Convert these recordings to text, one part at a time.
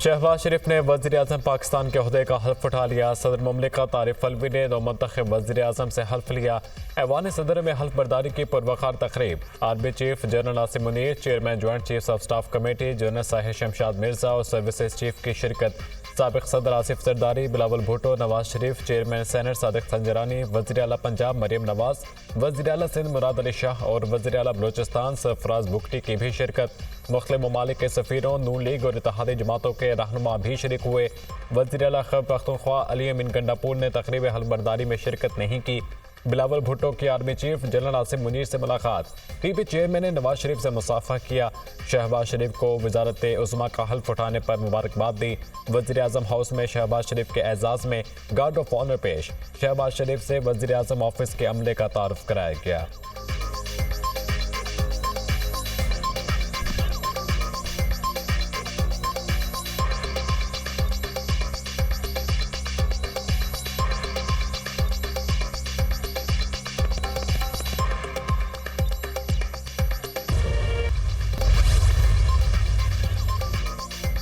शहबाज शरीफ ने वज़ीर-ए-आज़म पाकिस्तान के ओहदे का हल्फ उठा लिया। सदर मुमलिकत आरिफ अलवी ने नौमंतखब वज़ीर-ए-आज़म से हल्फ लिया। ऐवान सदर में हल्फ बर्दारी की पुरवकार तकरीब। Army chief general Asim Munir, chairman joint chief of staff committee general Sahir Shamshad Mirza और सर्विसेज चीफ की शिरकत। साबिक सदर आसिफ जरदारी, बिलावल भुट्टो, नवाज शरीफ, चेयरमैन सेनेट सादिक संजरानी, वज़ीर आला पंजाब मरियम नवाज, वज़ीर आला सिंध मुराद अली शाह और वज़ीर आला बलोचिस्तान सरफराज बुगटी की भी शिरकत। मुख्तलिफ ममालिक के सफ़ीरों, नून लीग और इत्तेहादी जमातों के रहनुमा भी शरीक हुए। वज़ीर आला खैबर पख्तूनख्वा अली अमीन गंडापुर ने तकरीब हल्फबर्दारी में शिरकत नहीं की। बिलावल भुट्टो की army chief general Asim Munir से मुलाकात। पीपी चेयरमैन ने नवाज शरीफ से मुसाफा किया। शहबाज शरीफ को वजारत उज़्मा का हल्फ उठाने पर मुबारकबाद दी। वज़ीर आज़म हाउस में शहबाज शरीफ के एजाज़ में गार्ड ऑफ ऑनर पेश। शहबाज शरीफ से वज़ीर आज़म ऑफिस के अमले का तारुफ कराया गया।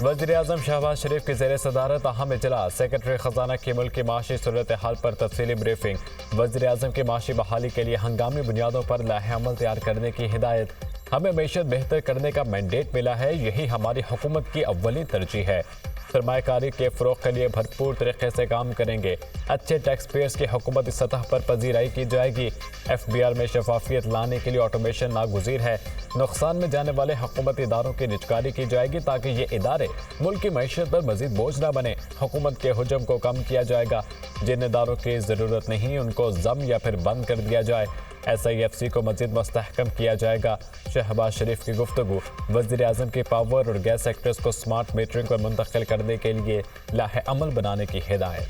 वज़ीर-ए-आज़म शहबाज शरीफ की ज़ेर सदारत अहम इजलास। सेक्रेटरी खजाना की मुल्क की माशी सूरत हाल पर तफसीली ब्रीफिंग। वज़ीर-ए-आज़म की माशी बहाली के लिए हंगामी बुनियादों पर लाहे अमल तैयार करने की हिदायत। हमें मैशत बेहतर करने का मैंडेट मिला है, यही हमारी हुकूमत की अव्वली तरजीह है। सरमायाकारी के फ़रोग़ के लिए भरपूर तरीके से काम करेंगे। अच्छे टैक्स पेयर्स की हुकूमती सतह पर पजीराई की जाएगी। FBR में शफाफियत लाने के लिए ऑटोमेशन नागुज़ीर है। नुकसान में जाने वाले हुकूमती इदारों की निजकारी की जाएगी ताकि ये इदारे मुल्क की मईशत पर मजीद बोझ न बने। हुकूमत के हुजम को कम किया जाएगा। जिन इदारों की ज़रूरत नहीं उनको ज़म या फिर बंद कर दिया जाए। SIFC को मजीद मुस्तहकम किया जाएगा। शहबाज शरीफ की गुफ्तगू। वज़ीर-ए-आज़म की पावर और गैस सेक्टर्स को स्मार्ट मीटरिंग पर मुंतकिल करने के लिए लाहे अमल बनाने की हिदायत।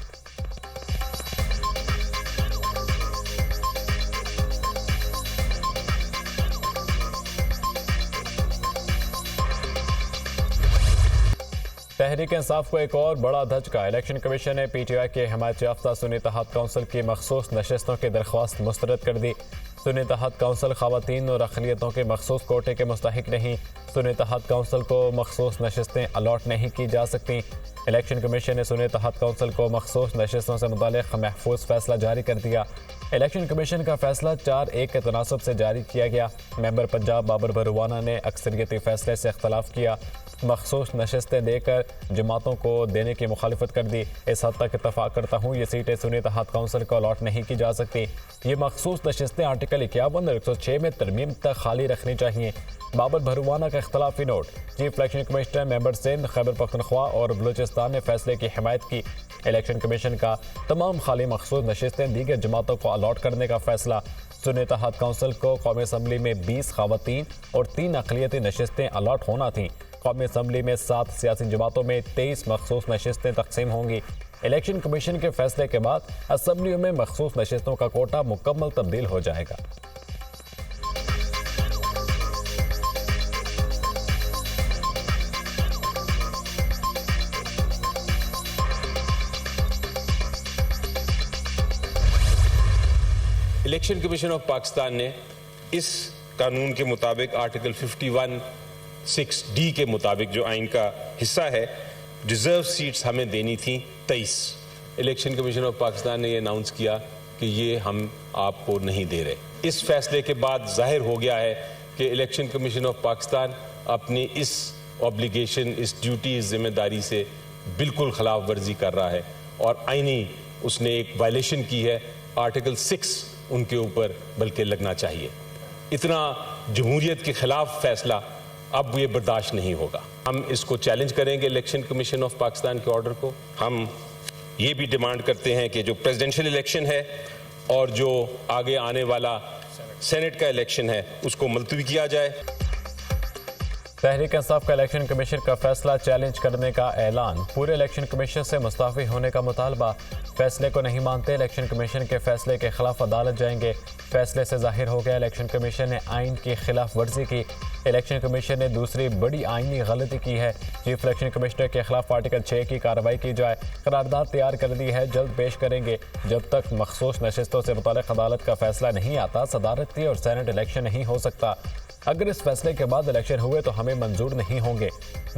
तहरीक इंसाफ को एक और बड़ा धचका। इलेक्शन कमीशन ने PTI के हिमायत याफ्ता सुन्नी इत्तेहाद काउंसिल की मखसूस नशस्तों की दरख्वास्त मुस्तरद कर दी। सुन्नी इत्तेहाद काउंसिल खवातीन और अक़लियतों के मखसूस कोटे के मुस्तहिक नहीं। सुन्नी इत्तेहाद काउंसिल को मखसूस नशस्तें अलॉट नहीं की जा सकती। इलेक्शन कमीशन ने सुन्नी इत्तेहाद काउंसिल को मखसूस नशस्तों से मुताल्लिक़ महफूज फैसला जारी कर दिया। इलेक्शन कमीशन का फैसला 4-1 के तनासब से जारी किया गया। मेंबर पंजाब बाबर भरुवाना ने अक्सरियती फैसले से इख्तलाफ किया। मखसूस नशस्तें देकर जमातों को देने की मुखालिफत कर दी। इस हद तक इत्तफाक करता हूँ ये सीटें सुन्नी इत्तेहाद काउंसिल को अलॉट नहीं की जा सकती। ये मखसूस नशस्तें आर्टिकल 51 और 106 में तरमीम तक खाली रखनी चाहिए। बाबर भरुवाना का इख्तलाफी नोट। Chief election commissioner member Sindh, Khyber Pakhtunkhwa और बलूचिस्तान ने फैसले की हिमायत की। इलेक्शन कमीशन का तमाम खाली मखसूस नशस्तें दीगर जमातों को अलॉट करने का फैसला। सुन्नी इत्तेहाद काउंसिल को कौमी असम्बली में 20 खवातीन और 3 अक़लियती नशस्तें अलॉट होना थीं। कौमी असम्बली में 7 सियासी जमातों में 23 मखसूस नशस्तें तकसीम होंगी। इलेक्शन कमीशन के फैसले के बाद असम्बलियों में मखसूस नशस्तों का कोटा मुकम्मल तब्दील हो जाएगा। इलेक्शन कमीशन ऑफ पाकिस्तान ने इस कानून के मुताबिक आर्टिकल 51(6)D के मुताबिक जो आइन का हिस्सा है, रिजर्व सीट्स हमें देनी थी 23। इलेक्शन कमीशन ऑफ पाकिस्तान ने ये अनाउंस किया कि ये हम आपको नहीं दे रहे। इस फैसले के बाद जाहिर हो गया है कि इलेक्शन कमीशन ऑफ पाकिस्तान अपनी इस ऑब्लिगेशन, इस ड्यूटी, इस जिम्मेदारी से बिल्कुल खिलाफ वर्जी कर रहा है और आईनी उसने एक वायलेशन की है। आर्टिकल 6 उनके ऊपर बल्कि लगना चाहिए। इतना जमहूरियत के खिलाफ फैसला अब ये बर्दाश्त नहीं होगा। हम इसको चैलेंज करेंगे इलेक्शन कमीशन ऑफ पाकिस्तान के ऑर्डर को। हम ये भी डिमांड करते हैं कि जो प्रेसिडेंशियल इलेक्शन है और जो आगे आने वाला सेनेट का इलेक्शन है उसको मुलतवी किया जाए। तहरीक इंसाफ का इलेक्शन कमीशन का फैसला चैलेंज करने का ऐलान। पूरे इलेक्शन कमीशन से मुस्ताफी होने का मुतालबा। फैसले को नहीं मानते इलेक्शन कमीशन के फैसले के खिलाफ अदालत जाएंगे। फैसले से जाहिर हो गया इलेक्शन कमीशन ने आइन की खिलाफ वर्जी की। इलेक्शन कमीशन ने दूसरी बड़ी आइनी गलती की है। चीफ इलेक्शन कमिश्नर के खिलाफ आर्टिकल 6 की कार्रवाई की जाए। करारदाद तैयार कर दी है, जल्द पेश करेंगे। जब तक मखसूस नशस्तों से मुताल्लिक़ अदालत का फैसला नहीं आता, सदारती और सेनेट इलेक्शन नहीं हो सकता। अगर इस फैसले के बाद इलेक्शन हुए तो हमें मंजूर नहीं होंगे।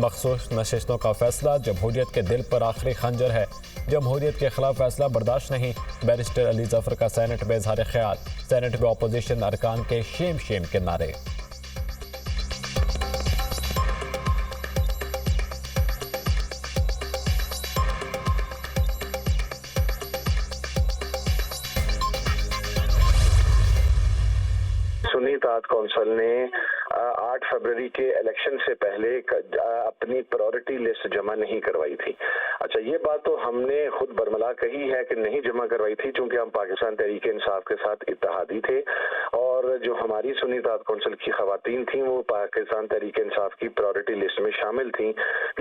मखसूस नशिस्तों का फैसला जमहूरियत के दिल पर आखिरी खंजर है। जमहूरियत के खिलाफ फैसला बर्दाश्त नहीं। बैरिस्टर अली जफर का सेनेट में इजहार ख्याल। सेनेट में अपोजिशन अरकान के शेम शेम के नारे। सुन्नी इत्तेहाद कौंसिल ने 8 फरवरी के इलेक्शन से पहले अपनी प्रायोरिटी लिस्ट जमा नहीं करवाई थी। अच्छा, ये बात तो हमने खुद बरमला कही है कि नहीं जमा करवाई थी, क्योंकि हम पाकिस्तान तहरीक इंसाफ के साथ इत्तेहादी थे और जो हमारी सुन्नी इत्तेहाद कौंसिल की खवातीन थी वो पाकिस्तान तहरीक इंसाफ की प्रायोरिटी लिस्ट में शामिल थी,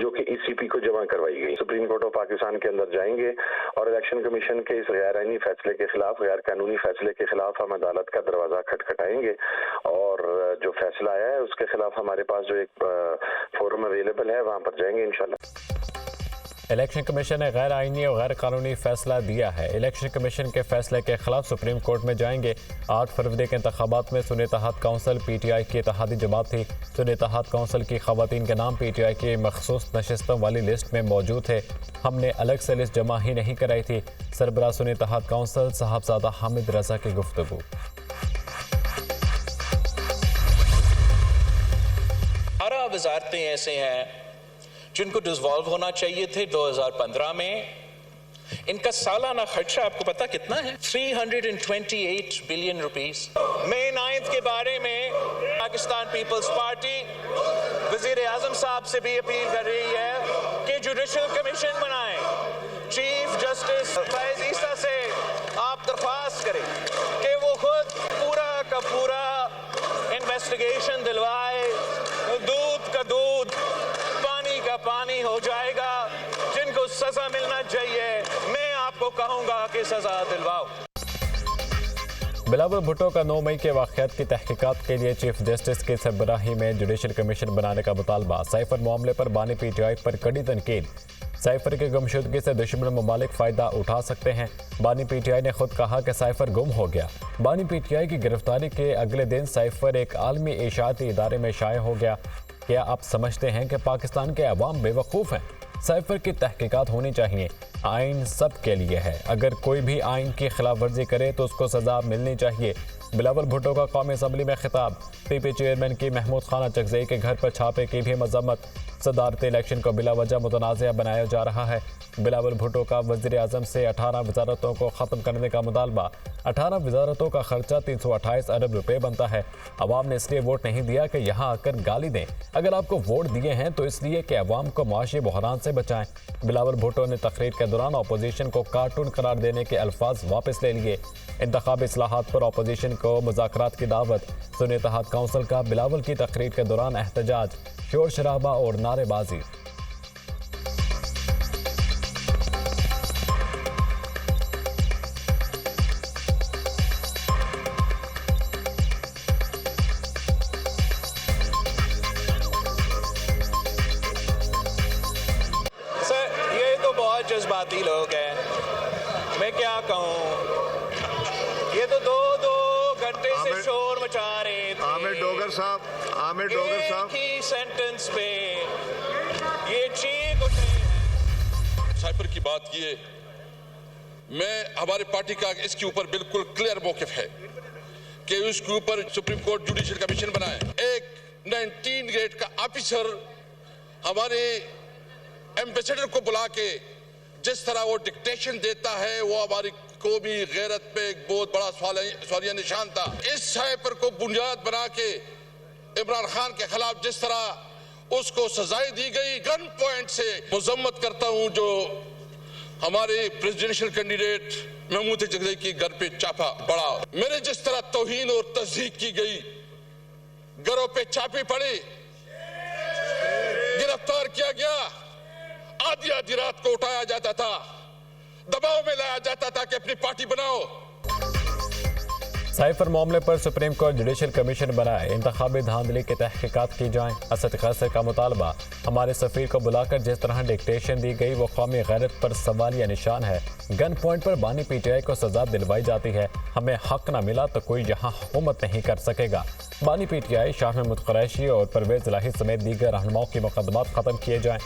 जो कि ECP को जमा करवाई गई। सुप्रीम कोर्ट ऑफ पाकिस्तान के अंदर जाएंगे और इलेक्शन कमीशन के इस गैर आईनी फैसले के खिलाफ, गैर कानूनी फैसले के खिलाफ हम अदालत का दरवाजा खटखटाएंगे और जो फैसला आया है उसके खिलाफ हमारे पास जो एक फोरम अवेलेबल है वहां पर जाएंगे इंशाल्लाह। इलेक्शन कमीशन ने गैर आईनी और गैर कानूनी फैसला दिया है। इलेक्शन कमीशन के फैसले के खिलाफ सुप्रीम कोर्ट में जाएंगे। 8 फरवरी के इंतखाबात में सुन्नी इत्तेहाद काउंसिल PTI की इत्तेहादी जमात थी। सुन्नी इत्तेहाद काउंसिल की खवातीन के नाम PTI की मखसूस नशिस्तों वाली लिस्ट में मौजूद थे। हमने अलग से लिस्ट जमा ही नहीं कराई थी। सरबराह सुन्नी इत्तेहाद काउंसिल साहबजादा हामिद रजा की गुफ्तगू। 18 वजारतें ऐसे हैं जिनको डिसॉल्व होना चाहिए थे 2015 में। इनका सालाना खर्चा आपको पता कितना है? 328 बिलियन रुपीस। मई 9 के बारे में पाकिस्तान पीपल्स पार्टी वजीर आजम साहब से भी अपील कर रही है कि जुडिशल कमीशन बनाएं। चीफ जस्टिस फैज ईसा से आप दरख्वास्त करें कि वो खुद पूरा का पूरा इन्वेस्टिगेशन दिलवाए। दूध का दूध, पानी का पानी हो जाएगा। जिनको सजा मिलना चाहिए, मैं आपको कहूंगा कि सजा दिलवाओ। बिलावल भुट्टो का 9 मई के वाक़यात की तहकीकात के लिए चीफ जस्टिस की सरबराही में जुडिशल कमीशन बनाने का मुतालबा। साइफर मामले पर बानी PTI पर कड़ी तनकीद। साइफर की गुमशुदगी से दुश्मन ममालिक फ़ायदा उठा सकते हैं। बानी PTI ने खुद कहा कि साइफर गुम हो गया। बानी PTI की गिरफ्तारी के अगले दिन साइफर एक आलमी इशाअती इदारे में शाया हो गया। क्या आप समझते हैं कि पाकिस्तान के अवाम बेवकूफ़ हैं? साइफर की तहकीकात होनी चाहिए। आइन सब के लिए है। अगर कोई भी आइन की खिलाफ वर्जी करे तो उसको सजा मिलनी चाहिए। बिलावल भुट्टो का कौमी असम्बली में खिताब। PP चेयरमैन की महमूद खाना चकजई के घर पर छापे की भी मजम्मत। सदारती इलेक्शन को बिला वजह मुतनाज़ा बनाया जा रहा है। बिलावल भुट्टो का वज़ीर आज़म से 18 वजारतों को ख़त्म करने का मुतालबा। 18 वजारतों का खर्चा 328 अरब रुपए बनता है। अवाम ने इसलिए वोट नहीं दिया कि यहाँ आकर गाली दें। अगर आपको वोट दिए हैं तो इसलिए कि अवाम को मुआशी बहरान से बचाएं। बिलावल भुट्टो ने तकरीर के दौरान अपोजिशन को कार्टून करार देने के अल्फाज वापस ले लिए। इंतखाबी इस्लाहात पर अपोजिशन को मुज़ाकरात की दावत। सुन्नी इत्तेहाद काउंसिल का बिलावल की तकरीर के दौरान एहतजाज, शोर शराबा और नारेबाजी। जज्बाती लोग हैं, मैं क्या कहूँ। ये तो दो घंटे से शोर मचा रहे थे। आमिर डोगर साहब एक ही सेंटेंस पे ये चीख उठे। साइफर की बात किए, मैं हमारे पार्टी का इसके ऊपर बिल्कुल क्लियर मौकिफ है कि उसके ऊपर सुप्रीम कोर्ट जुडिशल कमीशन बनाए। एक 19 ग्रेड का ऑफिसर हमारे एम्बेसडर को बुला के जिस तरह वो डिक्टेशन देता है, वो हमारी कौमी गैरत पे एक बहुत बड़ा सवालिया निशान था। इस साइफर को बुनियाद बना के इमरान खान के खिलाफ जिस तरह उसको सजाएं दी गई, गन पॉइंट से मजम्मत करता हूं जो हमारे प्रेसिडेंशियल कैंडिडेट महमूद चकजई के घर पे छापा पड़ा। मेरे जिस तरह तौहीन और तस्दीक की गई, घरों पे छापे पड़े, गिरफ्तार किया गया, आधी रात को उठाया जाता था, दबाव में लाया जाता था कि अपनी पार्टी बनाओ। साइफर मामले पर सुप्रीम कोर्ट जुडिशल कमीशन बनाए। इंतखाबी धांधली की तहकीकात की जाएं। असद कैसर का मुतालबा। हमारे सफीर को बुलाकर जिस तरह डिक्टेशन दी गई वो कौमी गैरत पर सवालिया निशान है। गन पॉइंट पर बानी PTI को सजा दिलवाई जाती है। हमें हक न मिला तो कोई यहाँ हुकूमत नहीं कर सकेगा। बानी PTI शाह महमूद कुरैशी और परवेज इलाही समेत दीगर रहनुमाओं के मुकदमात खत्म किए जाएं।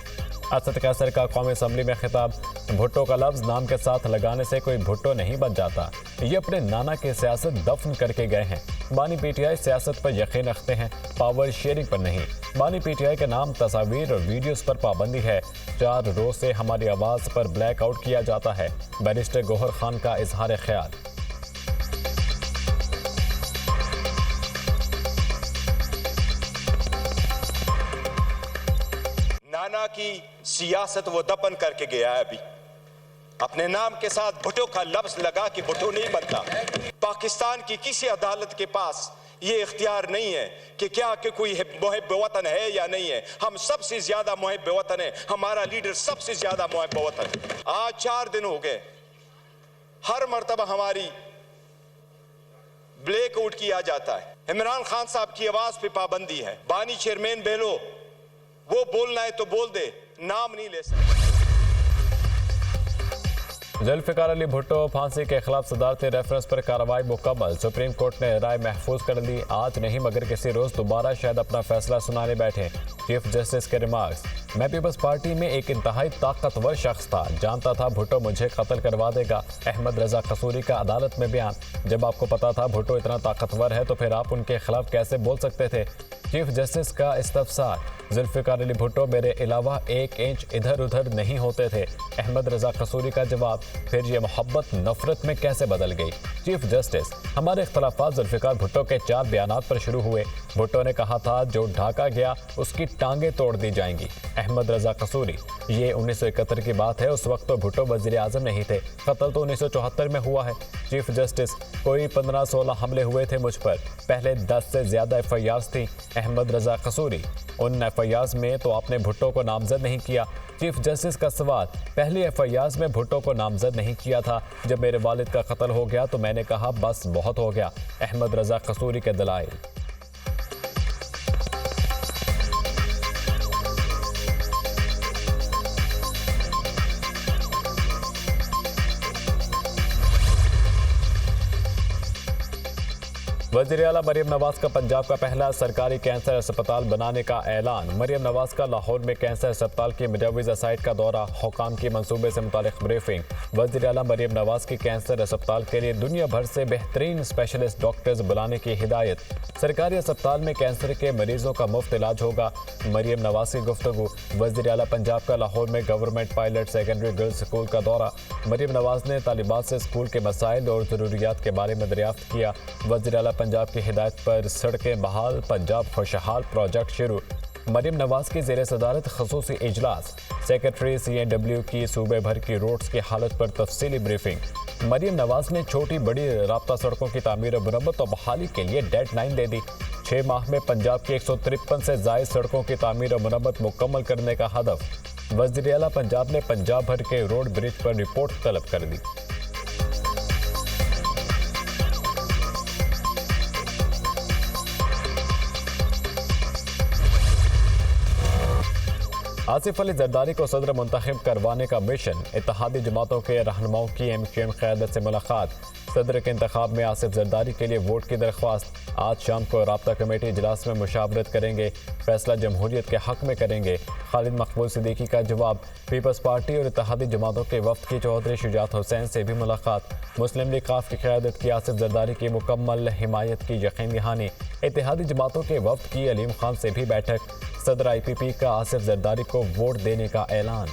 असद कैसर का कौमी असम्बली में खिताब, भुट्टो का लफ्ज नाम के साथ लगाने से कोई भुट्टो नहीं बन जाता। ये अपने नाना की सियासत दफन करके गए हैं। बानी PTI सियासत पर यकीन रखते हैं, पावर शेयरिंग पर नहीं। बानी PTI के नाम, तस्वीर और वीडियोस पर पाबंदी है। 4 रोज से हमारी आवाज़ पर ब्लैक आउट किया जाता है। बैरिस्टर गौहर खान का इजहार ख्याल। नाना की सियासत वो दफन करके गया है। अभी अपने नाम के साथ भुट्टो का लफ्ज लगा के भुट्टो नहीं बनता। पाकिस्तान की किसी अदालत के पास ये इख्तियार नहीं है कि क्या कि कोई मुहिब वतन है या नहीं है। हम सबसे ज्यादा मुहिब वतन है, हमारा लीडर सबसे ज्यादा मुहिब वतन है। आज 4 दिन हो गए, हर मर्तबा हमारी ब्लैक आउट किया जाता है। इमरान खान साहब की आवाज पे पाबंदी है। बानी चेयरमैन बेलो, वो बोलना है तो बोल दे, नाम नहीं ले सकते। जुल्फ़िकार अली भुट्टो फांसी के खिलाफ सदारती रेफरेंस पर कार्रवाई मुकम्मल। सुप्रीम कोर्ट ने राय महफूज कर ली। आज नहीं मगर किसी रोज दोबारा शायद अपना फैसला सुनाने बैठे। चीफ जस्टिस के रिमार्क्स, मैं पीपल्स पार्टी में एक इंतहाई ताकतवर शख्स था, जानता था भुट्टो मुझे कत्ल करवा देगा। अहमद रजा कसूरी का अदालत में बयान, जब आपको पता था भुट्टो इतना ताकतवर है तो फिर आप उनके खिलाफ कैसे बोल सकते थे। चीफ जस्टिस का इस्तफसार, जुल्फ़िकार अली भुट्टो मेरे अलावा 1 इंच इधर उधर नहीं होते थे। अहमद रजा कसूरी का जवाब, फिर ये मोहब्बत नफरत में कैसे बदल गई। चीफ जस्टिस, हमारे इख्तलाफात जुल्फ़िकार भुट्टो के 4 बयानात पर शुरू हुए। भुट्टो ने कहा था जो ढाका गया उसकी टांगें तोड़ दी जाएंगी। अहमद रजा कसूरी, ये 1971 की बात है, उस वक्त तो भुट्टो वज़ीर आज़म नहीं थे, कत्ल तो 1974 में हुआ है। चीफ जस्टिस, कोई 15-16 हमले हुए थे मुझ पर, पहले 10 से ज्यादा FIRs थी। अहमद रजा कसूरी, उन FIRs में तो आपने भुट्टो को नामजद नहीं किया। चीफ जस्टिस का सवाल, पहली FIRs में भुट्टो को नामजद नहीं किया था। जब मेरे वालिद का कत्ल हो गया तो मैंने कहा बस बहुत हो गया। अहमद रजा कसूरी के दलाइल। वज़ीर आला मरियम नवाज का पंजाब का पहला सरकारी कैंसर अस्पताल बनाने का ऐलान। मरियम नवाज का लाहौर में कैंसर अस्पताल की मुजव्वज़ा साइट का दौरा, हुकाम की मंसूबे से मुतालिक ब्रीफिंग। वज़ीर आला मरियम नवाज की कैंसर अस्पताल के लिए दुनिया भर से बेहतरीन स्पेशलिस्ट डॉक्टर्स बुलाने की हिदायत। सरकारी अस्पताल में कैंसर के मरीजों का मुफ्त इलाज होगा। मरियम नवाज की गुफ्तगू। वज़ीर आला पंजाब का लाहौर में government pilot secondary girls school का दौरा। मरियम नवाज ने तालिबात से स्कूल के मसाइल और ज़रूरियात के बारे में दरियाफ्त किया। वज़ीर आला पंजाब की हिदायत पर सड़कें बहाल, पंजाब खुशहाल प्रोजेक्ट शुरू। मरियम नवाज की ज़ेर सदारत खसूसी इजलास। सेक्रेटरी CNW की सूबे भर की रोड्स की हालत पर तफसीली ब्रीफिंग। मरियम नवाज ने छोटी बड़ी राब्ता सड़कों की तामीर, मुरम्मत और बहाली के लिए डेडलाइन दे दी। 6 माह में पंजाब की 153 से ज़ायद सड़कों की तामीर और मुरम्मत मुकम्मल करने का हदफ। वज़ीर आला पंजाब ने पंजाब भर के रोड ब्रिज पर रिपोर्ट तलब कर दी। आसिफ अली जरदारी को सदर मुंतखब करवाने का मिशन। इत्तेहादी जमातों के रहनुमाओं की MQM क़यादत से मुलाकात। सदर के इंतखाब में आसिफ जरदारी के लिए वोट की दरख्वास्त। आज शाम को राब्ता कमेटी इजलास में मुशावरत करेंगे, फैसला जमहूरियत के हक में करेंगे। खालिद मकबूल सिद्दीकी का जवाब। पीपल्स पार्टी और इत्तेहादी जमातों के वफ्द की चौधरी शुजात हुसैन से भी मुलाकात। मुस्लिम लीग काफ की क़यादत की आसिफ जरदारी की मुकम्मल हिमायत की यकीन दहानी। इत्तेहादी जमातों के वफ्द की अलीम खान से भी बैठक। सदर IPP का आसिफ जरदारी को वोट देने का ऐलान।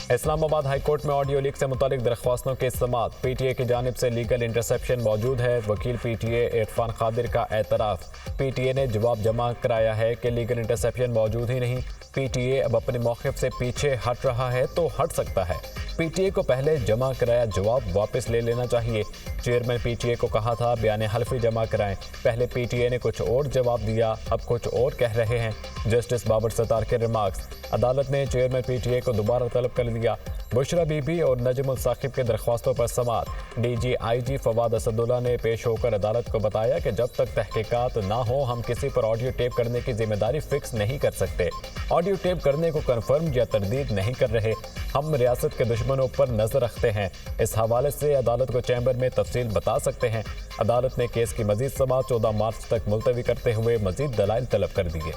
इस्लामाबाद हाई कोर्ट में ऑडियो लीक से मुतालिक दरख्वास्तों के समाअत। PTA की जानिब से लीगल इंटरसेप्शन मौजूद है। वकील PTA इरफान कादिर का एतराफ़। PTA ने जवाब जमा कराया है कि लीगल इंटरसेप्शन मौजूद ही नहीं। PTA अब अपने मौक़िफ़ से पीछे हट रहा है तो हट सकता है। PTA को पहले जमा कराया जवाब वापस ले लेना चाहिए। चेयरमैन PTA को कहा था बयान हल्फी जमा कराएं। पहले PTA ने कुछ और जवाब दिया, अब कुछ और कह रहे हैं। जस्टिस बाबर सत्तार के रिमार्क्स। अदालत ने चेयरमैन PTA को दोबारा तलब कर दिया। बुशरा बीबी और नजमुल साकिब के दरख्वास्तों पर समाअत। DGIG फवाद असदुल्ला ने पेश होकर अदालत को बताया कि जब तक तहकीकात ना हो हम किसी पर ऑडियो टेप करने की जिम्मेदारी फिक्स नहीं कर सकते। ऑडियो टेप करने को कन्फर्म या तरदीद नहीं कर रहे। हम रियासत के दुश्मनों पर नजर रखते हैं। इस हवाले से अदालत को चैम्बर में तफसील बता सकते हैं। अदालत ने केस की मजीद समाअत 14 मार्च तक मुलतवी करते हुए मजीद दलाइल तलब कर दिए।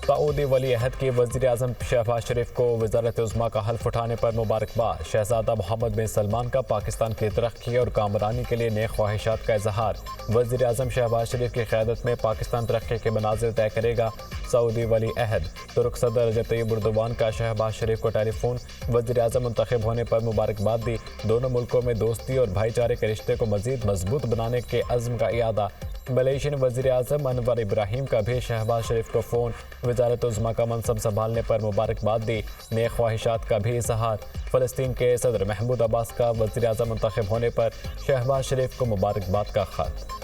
सऊदी वली अहद की वज़ीर आज़म शहबाज शरीफ को वज़ारत उज़्मा का हल्फ उठाने पर मुबारकबाद। शहजादा मोहम्मद बिन सलमान का पाकिस्तान की तरक्की और कामरानी के लिए नए ख्वाहिशात का इजहार। वज़ीर आज़म शहबाज शरीफ की क़यादत में पाकिस्तान तरक्की के मनाज़िर तय करेगा। सऊदी वली अहद तुर्क सदर रजब तय्यिब एर्दोगान का शहबाज शरीफ को टेलीफोन। वज़ीर आज़म मुंतखब होने पर मुबारकबाद दी। दोनों मुल्कों में दोस्ती और भाईचारे के रिश्ते को मज़ीद मजबूत बनाने के अज़्म का इयादा। मलेशियन वज़ीर आज़म अनवर इब्राहिम का भी शहबाज शरीफ को फ़ोन। वज़ारत उज़्मा का मनसब संभालने पर मुबारकबाद दी। नए ख्वाहिशात का भी इजहार। फ़लस्तीन के सदर महमूद अब्बास का वज़ीर आज़म मुंतखब होने पर शहबाज शरीफ को मुबारकबाद का ख़त।